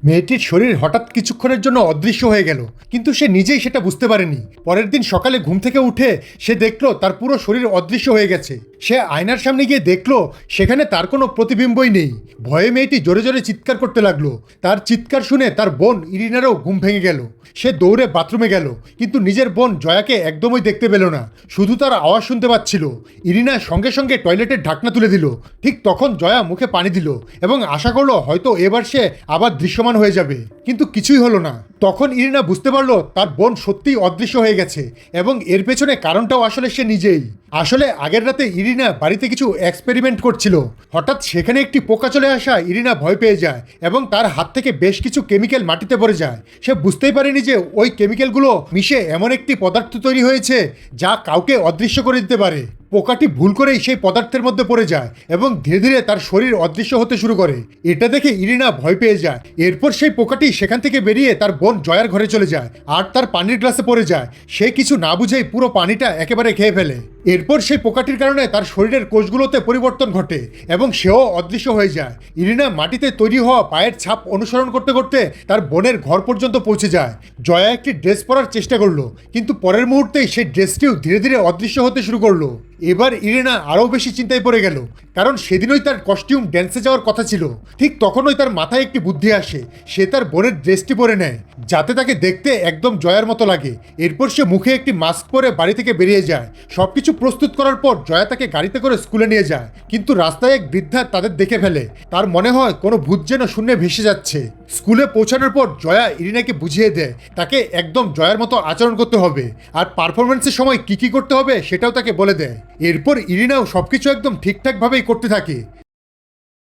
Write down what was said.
মেয়েটির শরীর হঠাৎ কিছুক্ষণের জন্য অদৃশ্য হয়ে গেল, কিন্তু সে নিজেই সেটা বুঝতে পারেনি। পরের দিন সকালে ঘুম থেকে উঠে সে দেখলো তার পুরো শরীর অদৃশ্য হয়ে গেছে। সে আয়নার সামনে গিয়ে দেখলো সেখানে তার কোনো প্রতিবিম্বই নেই। ভয়ে মেয়েটি জোরে জোরে চিৎকার করতে লাগলো। তার চিৎকার শুনে তার বোন ইরিনারও ঘুম ভেঙে গেল। সে দৌড়ে বাথরুমে গেল, কিন্তু নিজের বোন জয়াকে একদমই দেখতে পেল না, শুধু তার আওয়াজ শুনতে পাচ্ছিল। ইরিনা সঙ্গে সঙ্গে টয়লেটের ঢাকনা তুলে দিল। ঠিক তখন জয়া মুখে পানি দিল এবং আশা করলো হয়তো এবার সে আবার দৃশ্যমান হয়ে যাবে, কিন্তু কিছুই হলো না। তখন ইরিনা বুঝতে পারলো তার বোন সত্যিই অদৃশ্য হয়ে গেছে এবং এর পেছনে কারণটাও আসলে সে নিজেই। আসলে আগের রাতে ইরিনা বাড়িতে কিছু এক্সপেরিমেন্ট করছিল। হঠাৎ সেখানে একটি পোকা চলে আসা ইরিনা ভয় পেয়ে যায় এবং তার হাত থেকে বেশ কিছু কেমিক্যাল মাটিতে পড়ে যায়। সে বুঝতেই পারেনি যে ওই কেমিক্যালগুলো মিশে এমন একটি পদার্থ তৈরি হয়েছে যা কাউকে অদৃশ্য করে দিতে পারে। পোকাটি ভুল করেই সেই পদার্থের মধ্যে পড়ে যায় এবং ধীরে ধীরে তার শরীর অদৃশ্য হতে শুরু করে। এটা দেখে ইরিনা ভয় পেয়ে যায়। এরপর সেই পোকাটি সেখান থেকে বেরিয়ে তার বোন জয়ার ঘরে চলে যায় আর তার পানির গ্লাসে পড়ে যায়। সে কিছু না বুঝেই পুরো পানিটা একেবারে খেয়ে ফেলে। এরপর সেই পোকাটির কারণে তার শরীরের কোষগুলোতে পরিবর্তন ঘটে এবং সেও অদৃশ্য হয়ে যায়। ইরিনা মাটিতে তৈরি হওয়া পায়ের ছাপ অনুসরণ করতে করতে তার বোনের ঘর পর্যন্ত পৌঁছে যায়। জয়া একটি ড্রেস পরার চেষ্টা করলো, কিন্তু পরের মুহূর্তেই সেই ড্রেসটিও ধীরে ধীরে অদৃশ্য হতে শুরু করলো। এবার ইরিনা আরও বেশি চিন্তায় পড়ে গেল, কারণ সেদিনই তার কস্টিউম ড্যান্সে যাওয়ার কথা ছিল। ঠিক তখনই তার মাথায় একটি বুদ্ধি আসে। সে তার বোনের ড্রেসটি পরে নেয় যাতে তাকে দেখতে একদম জয়ার মতো লাগে। এরপর সে মুখে একটি মাস্ক পরে বাড়ি থেকে বেরিয়ে যায়। সবকিছু প্রস্তুত করার পর জয়া তাকে গাড়িতে করে স্কুলে নিয়ে যায়, কিন্তু রাস্তায় এক বৃদ্ধা তাদের দেখে ফেলে। তার মনে হয় কোনো ভূত যেন শূন্যে ভেসে যাচ্ছে। স্কুলে পৌঁছানোর পর জয়া ইরিনাকে বুঝিয়ে দেয় তাকে একদম জয়ার মতো আচরণ করতে হবে আর পারফরমেন্সের সময় কি কি করতে হবে সেটাও তাকে বলে দেয়। এরপর ইরিনাও সবকিছু একদম ঠিকঠাকভাবেই করতে থাকে।